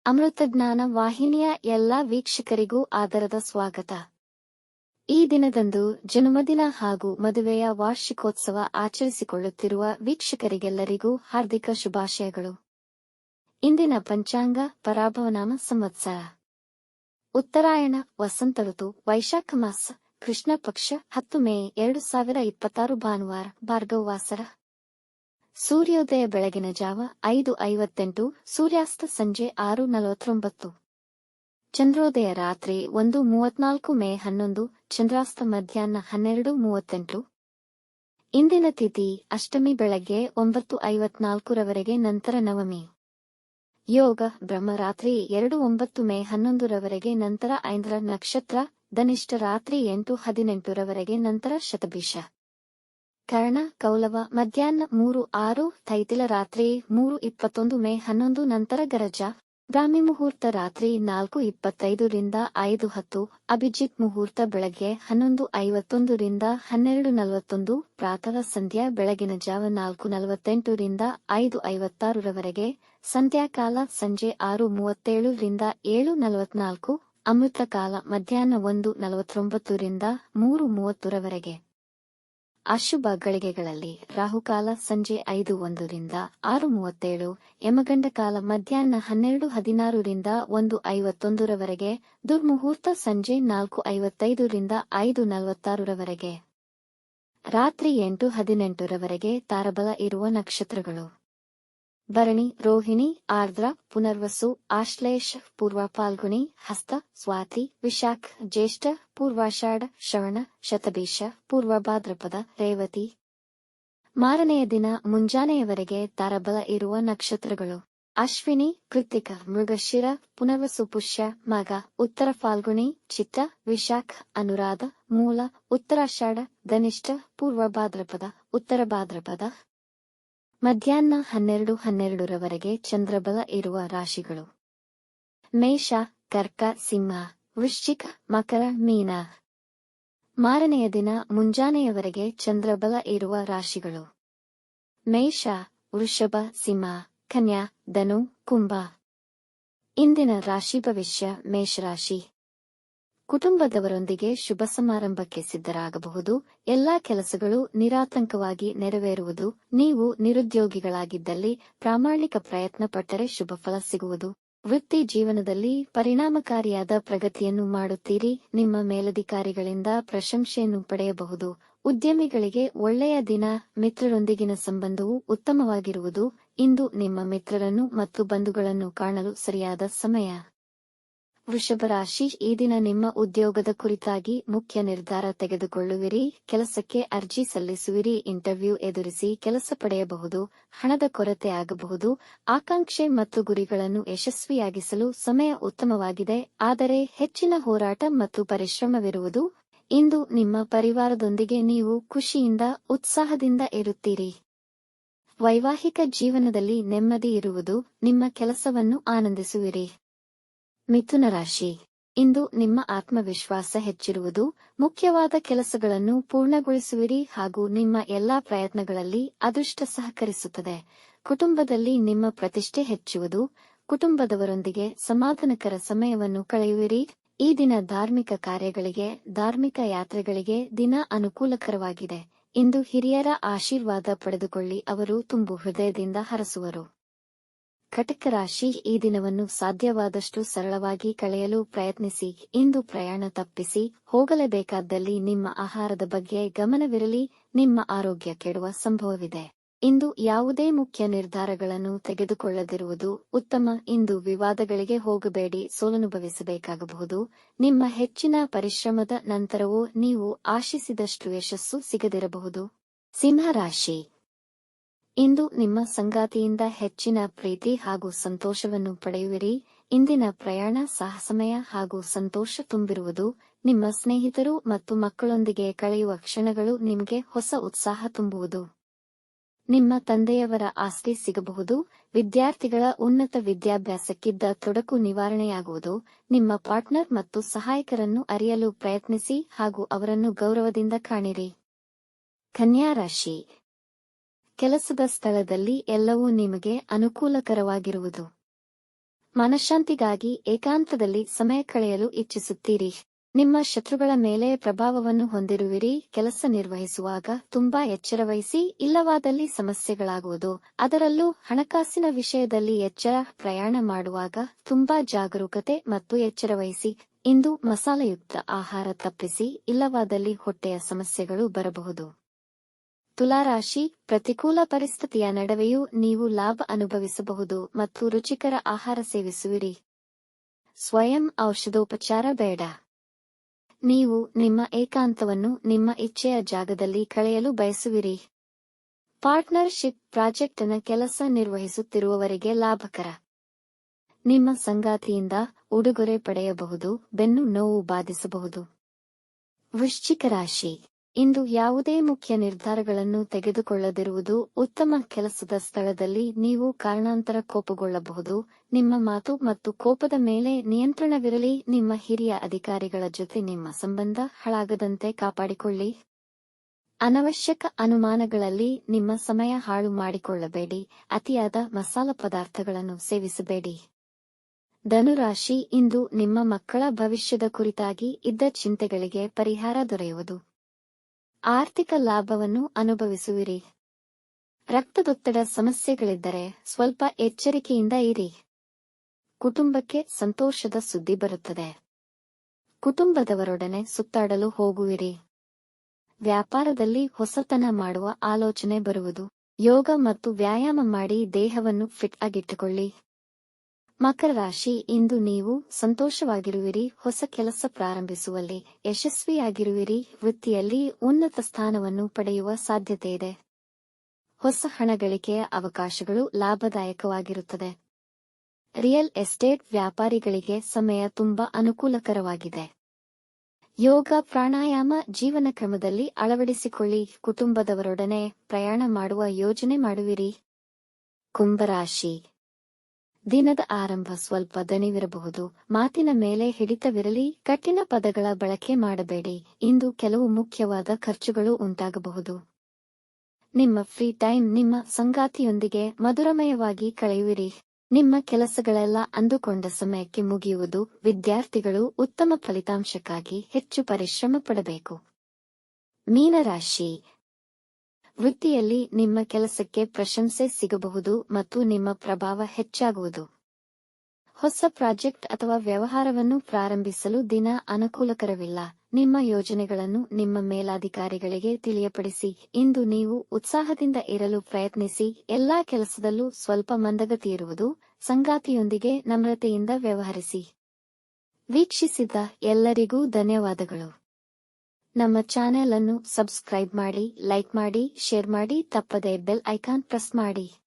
ಅಮೃತಜ್ಞಾನ ವಾಹಿನಿಯ ಎಲ್ಲಾ ವೀಕ್ಷಕರಿಗೂ ಆದರದ ಸ್ವಾಗತ. ಈ ದಿನದಂದು ಜನ್ಮದಿನ ಹಾಗೂ ಮದುವೆಯ ವಾರ್ಷಿಕೋತ್ಸವ ಆಚರಿಸಿಕೊಳ್ಳುತ್ತಿರುವ ವೀಕ್ಷಕರಿಗೆಲ್ಲರಿಗೂ ಹಾರ್ದಿಕ ಶುಭಾಶಯಗಳು. ಇಂದಿನ ಪಂಚಾಂಗ ಪರಾಭವನಾಮ ಸಂವತ್ಸರ ಉತ್ತರಾಯಣ ವಸಂತ ಋತು ವೈಶಾಖ ಮಾಸ ಕೃಷ್ಣ ಪಕ್ಷ 10 ಮೇ 2026 ಭಾನುವಾರ ಭಾರ್ಗವವಾಸರ. ಸೂರ್ಯೋದಯ ಬೆಳಗಿನ ಜಾವ 5:58, ಸೂರ್ಯಾಸ್ತ ಸಂಜೆ 6:49. ಚಂದ್ರೋದಯ ರಾತ್ರಿ 1:34 ಮೇ 11, ಚಂದ್ರಾಸ್ತ ಮಧ್ಯಾಹ್ನ 12:38. ಇಂದಿನ ತಿಥಿ ಅಷ್ಟಮಿ ಬೆಳಗ್ಗೆ 9:54 ರವರೆಗೆ, ನಂತರ ನವಮಿ. ಯೋಗ ಬ್ರಹ್ಮರಾತ್ರಿ 2:09 ಮೇ 11 ರವರೆಗೆ, ನಂತರ ಐಂದ್ರ ನಕ್ಷತ್ರ. ಧನಿಷ್ಠ ರಾತ್ರಿ 8:18 ರವರೆಗೆ, ನಂತರ ಶತಭಿಷ. ಕರ್ಣ ಕೌಲವ ಮಧ್ಯಾಹ್ನ 3:06, ತೈತಿಲ ರಾತ್ರಿ 3:21 ಮೇ 11, ನಂತರ ಗರಜ. ಬ್ರಾಹ್ಮಿ ಮುಹೂರ್ತ ರಾತ್ರಿ 4:25 ರಿಂದ 5:10, ಅಭಿಜಿತ್ ಮುಹೂರ್ತ ಬೆಳಗ್ಗೆ 11:51 ರಿಂದ 12:41, ಪ್ರಾತಃ ಸಂಧ್ಯಾ ಬೆಳಗಿನ ಜಾವ 4:48 ರಿಂದ 5:56 ರವರೆಗೆ, ಸಂಧ್ಯಾಕಾಲ ಸಂಜೆ 6:37 ರಿಂದ 7:44, ಅಮೃತ ಕಾಲ ಮಧ್ಯಾಹ್ನ 1:49 ರಿಂದ 3:30 ರವರೆಗೆ. ಅಶುಭ ಗಳಿಗೆಗಳಲ್ಲಿ ರಾಹುಕಾಲ ಸಂಜೆ 5:01 ರಿಂದ 6:37, ಯಮಗಂಡ ಕಾಲ ಮಧ್ಯಾಹ್ನ 12:16 ರಿಂದ 1:51 ರವರೆಗೆ, ದುರ್ಮುಹೂರ್ತ ಸಂಜೆ 4:55 ರಿಂದ 5:46 ರವರೆಗೆ. ರಾತ್ರಿ 8:18 ರವರೆಗೆ ತಾರಬಲ ಇರುವ ನಕ್ಷತ್ರಗಳು: ಭರಣಿ, ರೋಹಿಣಿ, ಆರ್ದ್ರ, ಪುನರ್ವಸು, ಆಶ್ಲೇಷ, ಪೂರ್ವ ಫಾಲ್ಗುಣಿ, ಹಸ್ತ, ಸ್ವಾತಿ, ವಿಶಾಖ, ಜ್ಯೇಷ್ಠ, ಪೂರ್ವಾಷಾಢ, ಶ್ರವಣ, ಶತಭಿಷ, ಪೂರ್ವ ಭಾದ್ರಪದ, ರೇವತಿ. ಮಾರನೆಯ ದಿನ ಮುಂಜಾನೆಯವರೆಗೆ ತಾರಬಲ ಇರುವ ನಕ್ಷತ್ರಗಳು: ಅಶ್ವಿನಿ, ಕೃತ್ತಿಕ, ಮೃಗಶಿರ, ಪುನರ್ವಸು, ಪುಷ್ಯ, ಮಗ, ಉತ್ತರ ಫಾಲ್ಗುಣಿ, ಚಿತ್ತ, ವಿಶಾಖ, ಅನುರಾಧ, ಮೂಲ, ಉತ್ತರಾಷಾಢ, ಧನಿಷ್ಠ, ಪೂರ್ವ ಭಾದ್ರಪದ, ಉತ್ತರ ಭಾದ್ರಪದ. ಮಧ್ಯಾಹ್ನ 12:12 ರವರೆಗೆ ಚಂದ್ರಬಲ ಇರುವ ರಾಶಿಗಳು: ಮೇಷ, ಕರ್ಕ, ಸಿಂಹ, ವೃಶ್ಚಿಕ, ಮಕರ, ಮೀನ. ಮಾರನೆಯ ದಿನ ಮುಂಜಾನೆಯವರೆಗೆ ಚಂದ್ರಬಲ ಇರುವ ರಾಶಿಗಳು: ಮೇಷ, ವೃಷಭ, ಸಿಂಹ, ಕನ್ಯಾ, ಧನು, ಕುಂಭ. ಇಂದಿನ ರಾಶಿ ಭವಿಷ್ಯ: ಮೇಷರಾಶಿ. ಕುಟುಂಬದವರೊಂದಿಗೆ ಶುಭ ಸಮಾರಂಭಕ್ಕೆ ಸಿದ್ಧರಾಗಬಹುದು. ಎಲ್ಲಾ ಕೆಲಸಗಳು ನಿರಾತಂಕವಾಗಿ ನೆರವೇರುವುದು. ನೀವು ನಿರುದ್ಯೋಗಿಗಳಾಗಿದ್ದಲ್ಲಿ ಪ್ರಾಮಾಣಿಕ ಪ್ರಯತ್ನ ಪಟ್ಟರೆ ಶುಭ ಫಲ ಸಿಗುವುದು. ವೃತ್ತಿ ಜೀವನದಲ್ಲಿ ಪರಿಣಾಮಕಾರಿಯಾದ ಪ್ರಗತಿಯನ್ನು ಮಾಡುತ್ತೀರಿ. ನಿಮ್ಮ ಮೇಲಧಿಕಾರಿಗಳಿಂದ ಪ್ರಶಂಸೆಯನ್ನು ಪಡೆಯಬಹುದು. ಉದ್ಯಮಿಗಳಿಗೆ ಒಳ್ಳೆಯ ದಿನ. ಮಿತ್ರರೊಂದಿಗಿನ ಸಂಬಂಧವು ಉತ್ತಮವಾಗಿರುವುದು. ಇಂದು ನಿಮ್ಮ ಮಿತ್ರರನ್ನು ಮತ್ತು ಬಂಧುಗಳನ್ನು ಕಾಣಲು ಸರಿಯಾದ ಸಮಯ. ವೃಷಭ ರಾಶಿ. ಈ ದಿನ ನಿಮ್ಮ ಉದ್ಯೋಗದ ಕುರಿತಾಗಿ ಮುಖ್ಯ ನಿರ್ಧಾರ ತೆಗೆದುಕೊಳ್ಳುವಿರಿ. ಕೆಲಸಕ್ಕೆ ಅರ್ಜಿ ಸಲ್ಲಿಸುವಿರಿ. ಇಂಟರ್ವ್ಯೂ ಎದುರಿಸಿ ಕೆಲಸ ಪಡೆಯಬಹುದು. ಹಣದ ಕೊರತೆ ಆಗಬಹುದು. ಆಕಾಂಕ್ಷೆ ಮತ್ತು ಗುರಿಗಳನ್ನು ಯಶಸ್ವಿಯಾಗಿಸಲು ಸಮಯ ಉತ್ತಮವಾಗಿದೆ, ಆದರೆ ಹೆಚ್ಚಿನ ಹೋರಾಟ ಮತ್ತು ಪರಿಶ್ರಮವಿರುವುದು. ಇಂದು ನಿಮ್ಮ ಪರಿವಾರದೊಂದಿಗೆ ನೀವು ಖುಷಿಯಿಂದ ಉತ್ಸಾಹದಿಂದ ಇರುತ್ತೀರಿ. ವೈವಾಹಿಕ ಜೀವನದಲ್ಲಿ ನೆಮ್ಮದಿ ಇರುವುದು. ನಿಮ್ಮ ಕೆಲಸವನ್ನು ಆನಂದಿಸುವಿರಿ. ಮಿಥುನ ರಾಶಿ. ಇಂದು ನಿಮ್ಮ ಆತ್ಮವಿಶ್ವಾಸ ಹೆಚ್ಚಿರುವುದು. ಮುಖ್ಯವಾದ ಕೆಲಸಗಳನ್ನು ಪೂರ್ಣಗೊಳಿಸುವಿರಿ ಹಾಗೂ ನಿಮ್ಮ ಎಲ್ಲಾ ಪ್ರಯತ್ನಗಳಲ್ಲಿ ಅದೃಷ್ಟ ಸಹಕರಿಸುತ್ತದೆ. ಕುಟುಂಬದಲ್ಲಿ ನಿಮ್ಮ ಪ್ರತಿಷ್ಠೆ ಹೆಚ್ಚುವುದು. ಕುಟುಂಬದವರೊಂದಿಗೆ ಸಮಾಧಾನಕರ ಸಮಯವನ್ನು ಕಳೆಯುವಿರಿ. ಈ ದಿನ ಧಾರ್ಮಿಕ ಕಾರ್ಯಗಳಿಗೆ, ಧಾರ್ಮಿಕ ಯಾತ್ರೆಗಳಿಗೆ ದಿನ ಅನುಕೂಲಕರವಾಗಿದೆ. ಇಂದು ಹಿರಿಯರ ಆಶೀರ್ವಾದ ಪಡೆದುಕೊಳ್ಳಿ, ಅವರು ತುಂಬು ಹೃದಯದಿಂದ ಹರಸುವರು. ಕಟಕ ರಾಶಿ. ಈ ದಿನವನ್ನು ಸಾಧ್ಯವಾದಷ್ಟು ಸರಳವಾಗಿ ಕಳೆಯಲು ಪ್ರಯತ್ನಿಸಿ. ಇಂದು ಪ್ರಯಾಣ ತಪ್ಪಿಸಿ. ಹೋಗಲೇಬೇಕಾದಲ್ಲಿ ನಿಮ್ಮ ಆಹಾರದ ಬಗ್ಗೆ ಗಮನವಿರಲಿ. ನಿಮ್ಮ ಆರೋಗ್ಯ ಕೆಡುವ ಸಂಭವವಿದೆ. ಇಂದು ಯಾವುದೇ ಮುಖ್ಯ ನಿರ್ಧಾರಗಳನ್ನು ತೆಗೆದುಕೊಳ್ಳದಿರುವುದು ಉತ್ತಮ. ಇಂದು ವಿವಾದಗಳಿಗೆ ಹೋಗಬೇಡಿ, ಸೋಲನುಭವಿಸಬೇಕಾಗಬಹುದು. ನಿಮ್ಮ ಹೆಚ್ಚಿನ ಪರಿಶ್ರಮದ ನಂತರವೂ ನೀವು ಆಶಿಸಿದಷ್ಟು ಯಶಸ್ಸು ಸಿಗದಿರಬಹುದು. ಸಿಂಹ ರಾಶಿ. ಇಂದು ನಿಮ್ಮ ಸಂಗಾತಿಯಿಂದ ಹೆಚ್ಚಿನ ಪ್ರೀತಿ ಹಾಗೂ ಸಂತೋಷವನ್ನು ಪಡೆಯುವಿರಿ. ಇಂದಿನ ಪ್ರಯಾಣ ಸಾಹಸಮಯ ಹಾಗೂ ಸಂತೋಷ ತುಂಬಿರುವುದು. ನಿಮ್ಮ ಸ್ನೇಹಿತರು ಮತ್ತು ಮಕ್ಕಳೊಂದಿಗೆ ಕಳೆಯುವ ಕ್ಷಣಗಳು ನಿಮಗೆ ಹೊಸ ಉತ್ಸಾಹ ತುಂಬುವುದು. ನಿಮ್ಮ ತಂದೆಯವರ ಆಸ್ತಿ ಸಿಗಬಹುದು. ವಿದ್ಯಾರ್ಥಿಗಳ ಉನ್ನತ ವಿದ್ಯಾಭ್ಯಾಸಕ್ಕಿದ್ದ ತೊಡಕು ನಿವಾರಣೆಯಾಗುವುದು. ನಿಮ್ಮ ಪಾರ್ಟ್ನರ್ ಮತ್ತು ಸಹಾಯಕರನ್ನು ಅರಿಯಲು ಪ್ರಯತ್ನಿಸಿ ಹಾಗೂ ಅವರನ್ನು ಗೌರವದಿಂದ ಕಾಣಿರಿ. ಕನ್ಯಾ ರಾಶಿ. ಕೆಲಸದ ಸ್ಥಳದಲ್ಲಿ ಎಲ್ಲವೂ ನಿಮಗೆ ಅನುಕೂಲಕರವಾಗಿರುವುದು. ಮನಃಶಾಂತಿಗಾಗಿ ಏಕಾಂತದಲ್ಲಿ ಸಮಯ ಕಳೆಯಲು ಇಚ್ಛಿಸುತ್ತೀರಿ. ನಿಮ್ಮ ಶತ್ರುಗಳ ಮೇಲೆ ಪ್ರಭಾವವನ್ನು ಹೊಂದಿರುವಿರಿ. ಕೆಲಸ ನಿರ್ವಹಿಸುವಾಗ ತುಂಬಾ ಎಚ್ಚರವಹಿಸಿ, ಇಲ್ಲವಾದಲ್ಲಿ ಸಮಸ್ಯೆಗಳಾಗುವುದು. ಅದರಲ್ಲೂ ಹಣಕಾಸಿನ ವಿಷಯದಲ್ಲಿ ಎಚ್ಚರ. ಪ್ರಯಾಣ ಮಾಡುವಾಗ ತುಂಬಾ ಜಾಗರೂಕತೆ ಮತ್ತು ಎಚ್ಚರವಹಿಸಿ. ಇಂದು ಮಸಾಲೆಯುಕ್ತ ಆಹಾರ ತಪ್ಪಿಸಿ, ಇಲ್ಲವಾದಲ್ಲಿ ಹೊಟ್ಟೆಯ ಸಮಸ್ಯೆಗಳು ಬರಬಹುದು. ತುಲಾರಾಶಿ, ಪ್ರತಿಕೂಲ ಪರಿಸ್ಥಿತಿಯ ನಡುವೆಯೂ ನೀವು ಲಾಭ ಅನುಭವಿಸಬಹುದು ಮತ್ತು ರುಚಿಕರ ಆಹಾರ ಸೇವಿಸುವಿರಿ. ಸ್ವಯಂ ಔಷಧೋಪಚಾರ ಬೇಡ. ನೀವು ನಿಮ್ಮ ಏಕಾಂತವನ್ನು ನಿಮ್ಮ ಇಚ್ಛೆಯ ಜಾಗದಲ್ಲಿ ಕಳೆಯಲು ಬಯಸುವಿರಿ. ಪಾರ್ಟ್ನರ್ಶಿಪ್ ಪ್ರಾಜೆಕ್ಟ್ ನ ಕೆಲಸ ನಿರ್ವಹಿಸುತ್ತಿರುವವರಿಗೆ ಲಾಭಕರ. ನಿಮ್ಮ ಸಂಗಾತಿಯಿಂದ ಉಡುಗೊರೆ ಪಡೆಯಬಹುದು. ಬೆನ್ನು ನೋವು ಬಾಧಿಸಬಹುದು. ವೃಶ್ಚಿಕ ರಾಶಿ, ಇಂದು ಯಾವುದೇ ಮುಖ್ಯ ನಿರ್ಧಾರಗಳನ್ನು ತೆಗೆದುಕೊಳ್ಳದಿರುವುದು ಉತ್ತಮ. ಕೆಲಸದ ಸ್ಥಳದಲ್ಲಿ ನೀವು ಕಾರಣಾಂತರ ಕೋಪಗೊಳ್ಳಬಹುದು. ನಿಮ್ಮ ಮಾತು ಮತ್ತು ಕೋಪದ ಮೇಲೆ ನಿಯಂತ್ರಣವಿರಲಿ. ನಿಮ್ಮ ಹಿರಿಯ ಅಧಿಕಾರಿಗಳ ಜೊತೆ ನಿಮ್ಮ ಸಂಬಂಧ ಹಾಳಾಗದಂತೆ ಕಾಪಾಡಿಕೊಳ್ಳಿ. ಅನವಶ್ಯಕ ಅನುಮಾನಗಳಲ್ಲಿ ನಿಮ್ಮ ಸಮಯ ಹಾಳು ಮಾಡಿಕೊಳ್ಳಬೇಡಿ. ಅತಿಯಾದ ಮಸಾಲ ಪದಾರ್ಥಗಳನ್ನು ಸೇವಿಸಬೇಡಿ. ಧನುರಾಶಿ, ಇಂದು ನಿಮ್ಮ ಮಕ್ಕಳ ಭವಿಷ್ಯದ ಕುರಿತಾಗಿ ಇದ್ದ ಚಿಂತೆಗಳಿಗೆ ಪರಿಹಾರ ದೊರೆಯುವುದು. ಆರ್ಥಿಕ ಲಾಭವನ್ನು ಅನುಭವಿಸುವಿರಿ. ರಕ್ತದೊತ್ತಡ ಸಮಸ್ಯೆಗಳಿದ್ದರೆ ಸ್ವಲ್ಪ ಎಚ್ಚರಿಕೆಯಿಂದ ಇರಿ. ಕುಟುಂಬಕ್ಕೆ ಸಂತೋಷದ ಸುದ್ದಿ ಬರುತ್ತದೆ. ಕುಟುಂಬದವರೊಡನೆ ಸುತ್ತಾಡಲು ಹೋಗುವಿರಿ. ವ್ಯಾಪಾರದಲ್ಲಿ ಹೊಸತನ ಮಾಡುವ ಆಲೋಚನೆ ಬರುವುದು. ಯೋಗ ಮತ್ತು ವ್ಯಾಯಾಮ ಮಾಡಿ ದೇಹವನ್ನು ಫಿಟ್ ಆಗಿಟ್ಟುಕೊಳ್ಳಿ. ಮಕರ ರಾಶಿ, ಇಂದು ನೀವು ಸಂತೋಷವಾಗಿರುವಿರಿ. ಹೊಸ ಕೆಲಸ ಪ್ರಾರಂಭಿಸುವಲ್ಲಿ ಯಶಸ್ವಿಯಾಗಿರುವಿರಿ. ವೃತ್ತಿಯಲ್ಲಿ ಉನ್ನತ ಸ್ಥಾನವನ್ನು ಪಡೆಯುವ ಸಾಧ್ಯತೆಯಿದೆ. ಹೊಸ ಹಣ ಗಳಿಕೆಯ ಅವಕಾಶಗಳು ಲಾಭದಾಯಕವಾಗಿರುತ್ತದೆ. ರಿಯಲ್ ಎಸ್ಟೇಟ್ ವ್ಯಾಪಾರಿಗಳಿಗೆ ಸಮಯ ತುಂಬಾ ಅನುಕೂಲಕರವಾಗಿದೆ. ಯೋಗ ಪ್ರಾಣಾಯಾಮ ಜೀವನ ಕ್ರಮದಲ್ಲಿ ಅಳವಡಿಸಿಕೊಳ್ಳಿ. ಕುಟುಂಬದವರೊಡನೆ ಪ್ರಯಾಣ ಮಾಡುವ ಯೋಜನೆ ಮಾಡುವಿರಿ. ಕುಂಭರಾಶಿ, ದಿನದ ಆರಂಭ ಸ್ವಲ್ಪ ದಣಿವಿರಬಹುದು. ಮಾತಿನ ಮೇಲೆ ಹಿಡಿತವಿರಲಿ. ಕಠಿಣ ಪದಗಳ ಬಳಕೆ ಮಾಡಬೇಡಿ. ಇಂದು ಕೆಲವು ಮುಖ್ಯವಾದ ಖರ್ಚುಗಳು ಉಂಟಾಗಬಹುದು. ನಿಮ್ಮ ಫ್ರೀ ಟೈಮ್ ನಿಮ್ಮ ಸಂಗಾತಿಯೊಂದಿಗೆ ಮಧುರಮಯವಾಗಿ ಕಳೆಯುವಿರಿ. ನಿಮ್ಮ ಕೆಲಸಗಳೆಲ್ಲ ಅಂದುಕೊಂಡ ಸಮಯಕ್ಕೆ ಮುಗಿಯುವುದು. ವಿದ್ಯಾರ್ಥಿಗಳು ಉತ್ತಮ ಫಲಿತಾಂಶಕ್ಕಾಗಿ ಹೆಚ್ಚು ಪರಿಶ್ರಮ ಪಡಬೇಕು. ಮೀನರಾಶಿ, ವೃತ್ತಿಯಲ್ಲಿ ನಿಮ್ಮ ಕೆಲಸಕ್ಕೆ ಪ್ರಶಂಸೆ ಸಿಗಬಹುದು ಮತ್ತು ನಿಮ್ಮ ಪ್ರಭಾವ ಹೆಚ್ಚಾಗುವುದು. ಹೊಸ ಪ್ರಾಜೆಕ್ಟ್ ಅಥವಾ ವ್ಯವಹಾರವನ್ನು ಪ್ರಾರಂಭಿಸಲು ದಿನ ಅನುಕೂಲಕರವಿಲ್ಲ. ನಿಮ್ಮ ಯೋಜನೆಗಳನ್ನು ನಿಮ್ಮ ಮೇಲಾಧಿಕಾರಿಗಳಿಗೆ ತಿಳಿಯಪಡಿಸಿ. ಇಂದು ನೀವು ಉತ್ಸಾಹದಿಂದ ಇರಲು ಪ್ರಯತ್ನಿಸಿ. ಎಲ್ಲಾ ಕೆಲಸದಲ್ಲೂ ಸ್ವಲ್ಪ ಮಂದಗತಿ ಇರುವುದು. ಸಂಗಾತಿಯೊಂದಿಗೆ ನಮ್ರತೆಯಿಂದ ವ್ಯವಹರಿಸಿ. ವೀಕ್ಷಿಸಿದ ಎಲ್ಲರಿಗೂ ಧನ್ಯವಾದಗಳು. ನಮ್ಮ ಚಾನೆಲ್ ಅನ್ನು ಸಬ್ಸ್ಕ್ರೈಬ್ ಮಾಡಿ, ಲೈಕ್ ಮಾಡಿ, ಶೇರ್ ಮಾಡಿ. ತಪ್ಪದೇ ಬೆಲ್ ಐಕಾನ್ ಪ್ರೆಸ್ ಮಾಡಿ.